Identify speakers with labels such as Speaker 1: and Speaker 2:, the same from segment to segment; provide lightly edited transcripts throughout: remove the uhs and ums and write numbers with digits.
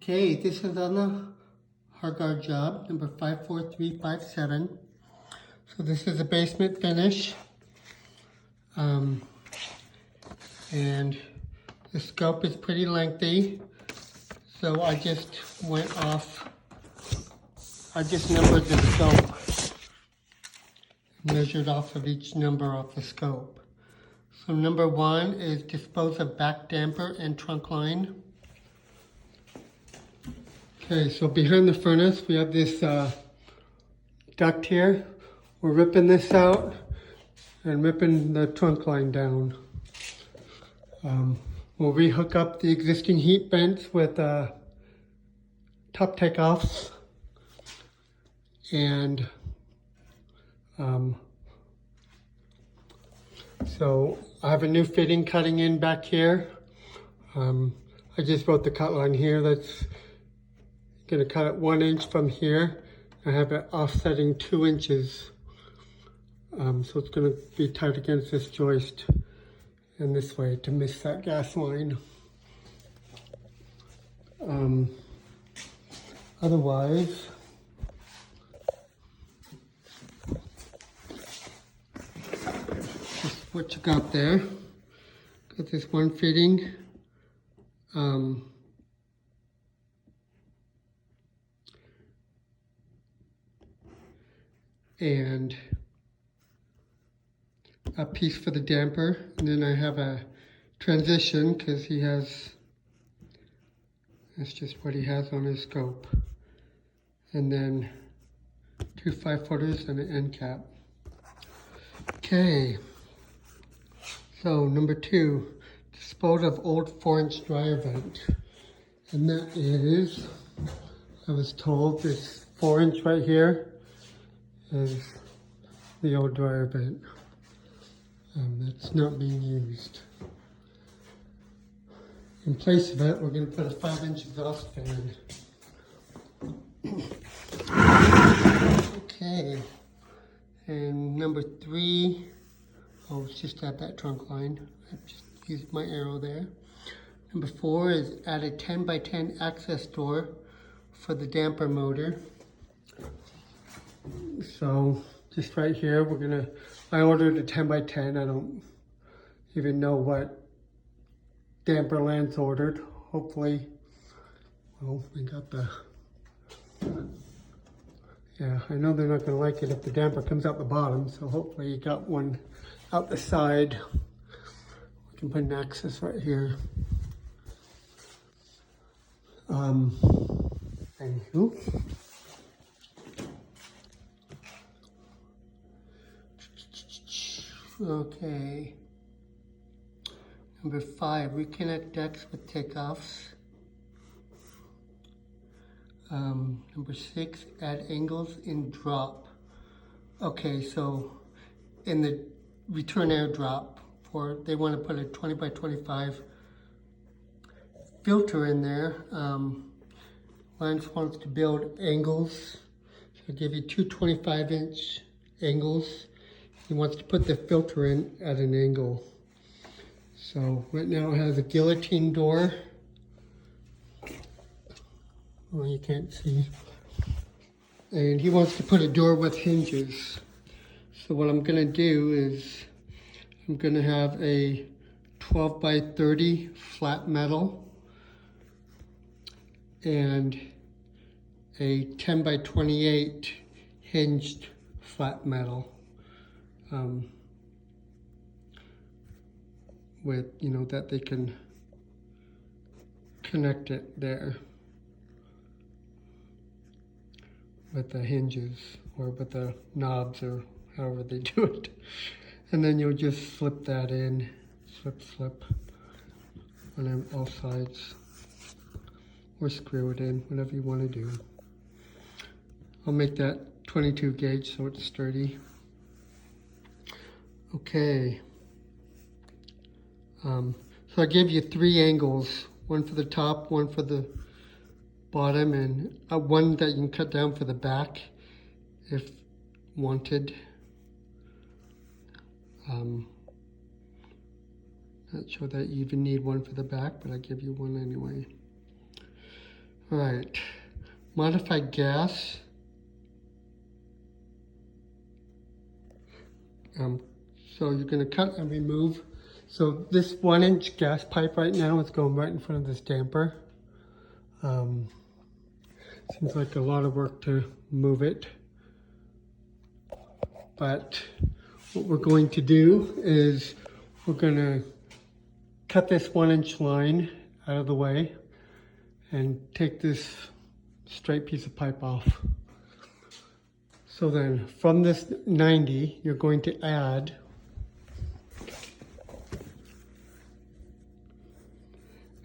Speaker 1: Okay, this is on the Hargar job, number 54357. So this is a basement finish. And the scope is pretty lengthy. So I just numbered the scope. Measured off of each number off the scope. So number 1 is dispose of back damper and trunk line. Okay, so behind the furnace, we have this duct here. We're ripping this out and ripping the trunk line down. We'll rehook up the existing heat vents with top takeoffs. And so I have a new fitting cutting in back here. I just wrote the cut line here. That's going to cut it 1 inch from here. I have it offsetting 2 inches. So it's going to be tight against this joist in this way to miss that gas line. Otherwise, just what you got there. Got this one fitting. And a piece for the damper, and then I have a transition because that's just what he has on his scope, and then 2 5-footers and an end cap. Okay, so number 2, dispose of old 4-inch dryer vent, and that is, I was told, this 4-inch right here is the old dryer vent. That's not being used. In place of it, we're going to put a 5-inch exhaust fan. Okay, and number 3, it's just at that trunk line. I just used my arrow there. Number 4 is add a 10x10 access door for the damper motor. So just right here, I ordered a 10x10. I don't even know what damper Lance ordered. Hopefully, well, I got yeah, I know they're not going to like it if the damper comes out the bottom, so hopefully you got one out the side. We can put an access right here. Anywho. Okay. Number 5, reconnect decks with takeoffs. Number 6, add angles in drop. Okay, so in the return air drop, they want to put a 20x25 filter in there. Lance wants to build angles. So I'll give you 2 25-inch angles. He wants to put the filter in at an angle. So right now it has a guillotine door. Well, you can't see. And he wants to put a door with hinges. So what I'm gonna do is I'm gonna have a 12x30 flat metal and a 10x28 hinged flat metal. With, that they can connect it there with the hinges or with the knobs or however they do it. And then you'll just slip that in, slip on all sides, or screw it in, whatever you want to do. I'll make that 22 gauge so it's sturdy. Okay. So I gave you 3 angles, one for the top, one for the bottom, and one that you can cut down for the back if wanted. Not sure that you even need one for the back, but I give you one anyway. All right, modified gas. So you're going to cut and remove. So this 1-inch gas pipe right now is going right in front of this damper. Seems like a lot of work to move it. But what we're going to do is we're going to cut this 1-inch line out of the way and take this straight piece of pipe off. So then from this 90, you're going to add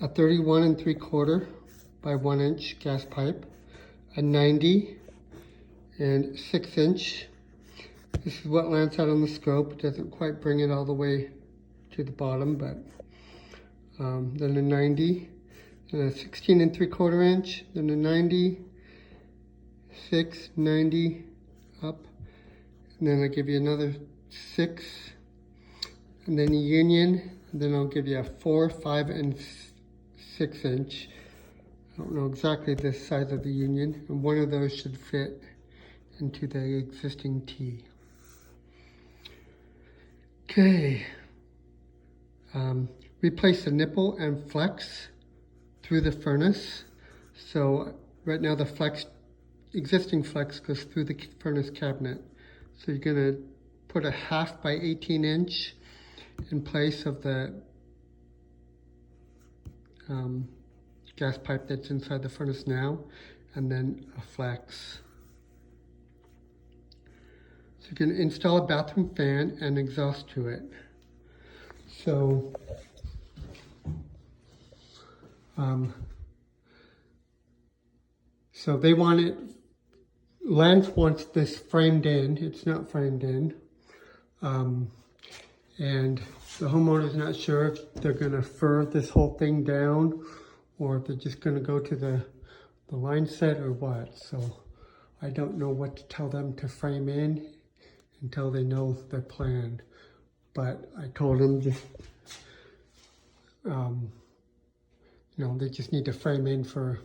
Speaker 1: a 31 3/4 by 1-inch gas pipe, a 90 and 6-inch. This is what lands out on the scope. It doesn't quite bring it all the way to the bottom, but then a 90, and a 16 3/4 inch, then a 90, 6, 90, up, and then I'll give you another 6, and then a union, and then I'll give you a 4, 5, and 6 inch. I don't know exactly the size of the union, and one of those should fit into the existing T. Okay, replace the nipple and flex through the furnace. So right now the existing flex goes through the furnace cabinet. So you're gonna put a 1/2 by 18 inch in place of the gas pipe that's inside the furnace now, and then a flex. So you can install a bathroom fan and exhaust to it. So they want it, Lance wants this framed in. It's not framed in. And the homeowner's not sure if they're gonna fur this whole thing down or if they're just gonna go to the line set or what. So I don't know what to tell them to frame in until they know their plan. But I told them just, they just need to frame in for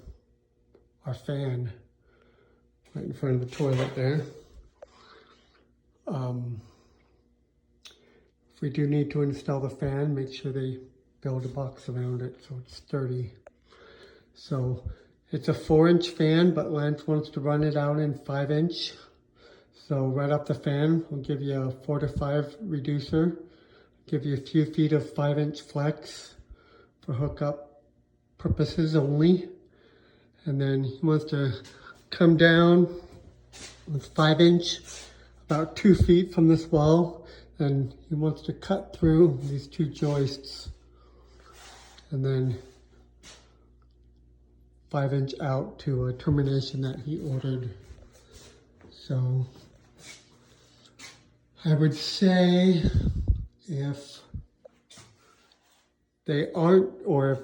Speaker 1: our fan right in front of the toilet there. If we do need to install the fan, make sure they build a box around it so it's sturdy. So it's a 4-inch fan, but Lance wants to run it out in 5-inch. So right up the fan, we'll give you a 4 to 5 reducer, give you a few feet of 5-inch flex for hookup purposes only. And then he wants to come down with 5-inch, about 2 feet from this wall, and he wants to cut through these 2 joists and then 5-inch out to a termination that he ordered. So I would say if they aren't, or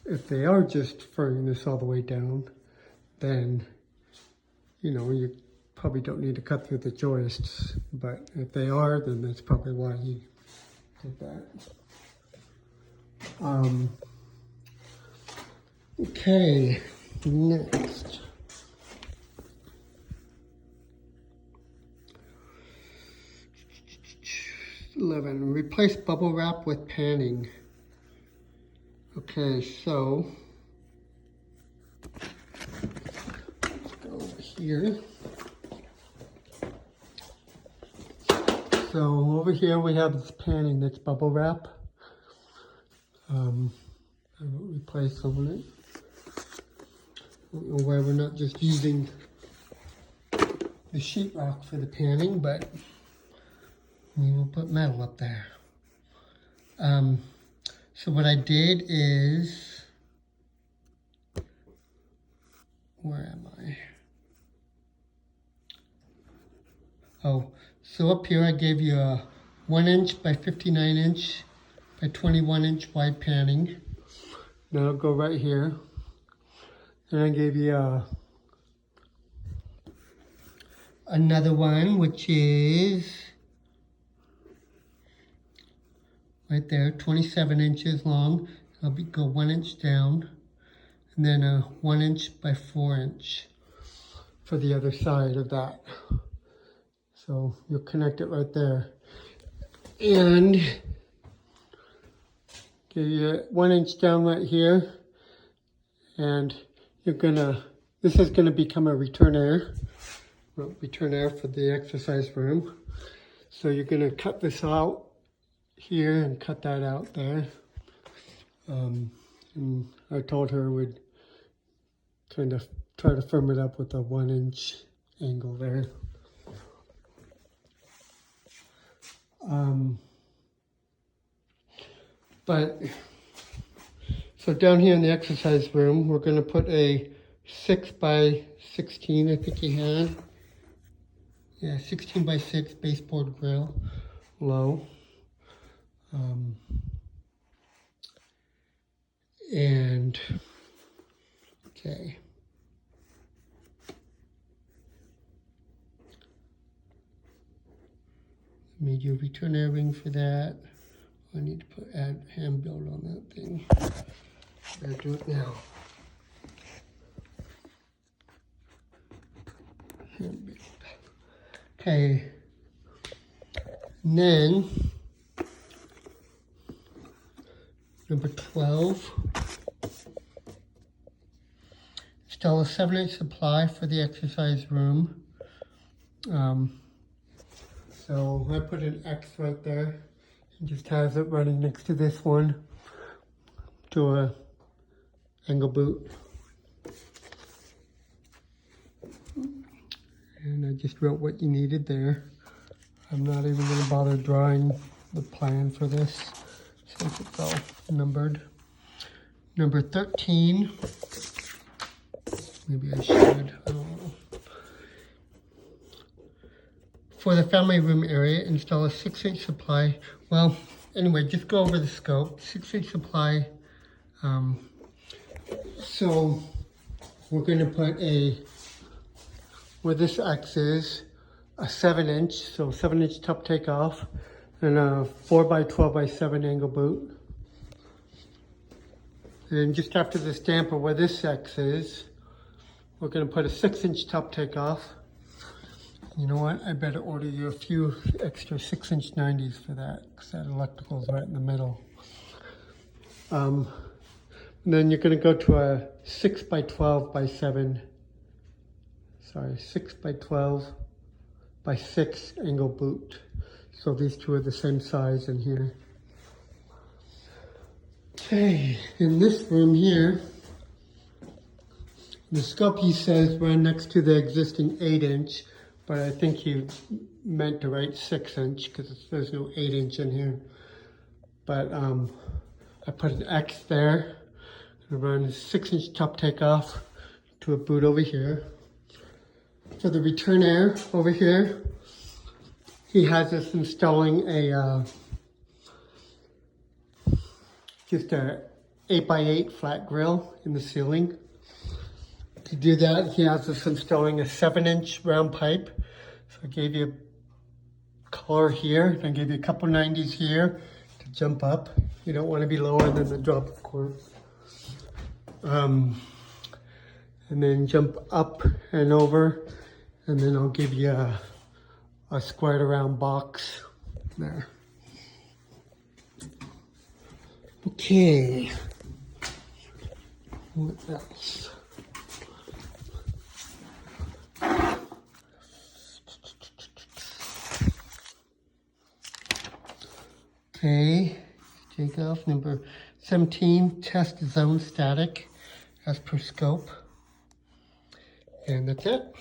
Speaker 1: if they are just furring this all the way down, then you probably don't need to cut through the joists. But if they are, then that's probably why he did that. Okay, next. Replace bubble wrap with panning. Okay, so let's go over here. So over here we have this panning that's bubble wrap. I will replace some of it. I don't know why we're not just using the sheetrock for the panning, but we will put metal up there. So what I did is, where am I? Oh, so up here I gave you a 1-inch by 59-inch by 21-inch wide panning. Then I'll go right here. And I gave you another one, which is right there, 27 inches long. I'll go 1 inch down. and then a 1 inch by 4 inch for the other side of that. So you'll connect it right there. And get your 1 inch down right here, and this is gonna become a return air for the exercise room. So you're gonna cut this out here and cut that out there. And I told her we'd kind of try to firm it up with a 1 inch angle there. So down here in the exercise room, we're going to put a 6 by 16, I think he had. Yeah, 16 by 6 baseboard grill, low. Okay. Made you a return air ring for that. I need to add hand build on that thing. I'll do it now. Hand build. Okay. And then number 12. Install a 7-inch supply for the exercise room. So I put an X right there. It just has it running next to this one to a angle boot. And I just wrote what you needed there. I'm not even going to bother drawing the plan for this since it's all numbered. Number 13. Maybe I should, I don't know. For the family room area, install a 6-inch supply. Well, anyway, just go over the scope. 6-inch supply. So we're going to put where this X is, a 7-inch, so 7-inch top takeoff, and a 4 by 12 by 7 angle boot. And just after the stamper where this X is, we're going to put a 6-inch top takeoff. You know what? I better order you a few extra 6-inch 90s for that, because that electrical is right in the middle. And then you're going to go to a 6 by 12 by 7. Sorry, 6 by 12 by 6 angle boot. So these two are the same size in here. Okay, in this room here, the scope he says ran next to the existing 8-inch, but I think he meant to write 6-inch because there's no 8-inch in here. But I put an X there. I run a 6-inch top takeoff to a boot over here. For the return air over here, he has us installing just a 8x8 flat grill in the ceiling. To do that, he has us installing a 7-inch round pipe. So I gave you a color here, and I gave you a couple 90s here to jump up. You don't want to be lower than the drop, of course. And then jump up and over, and then I'll give you a squared around box there. Okay. What else? Okay, take off number 17, test zone static as per scope. And that's it.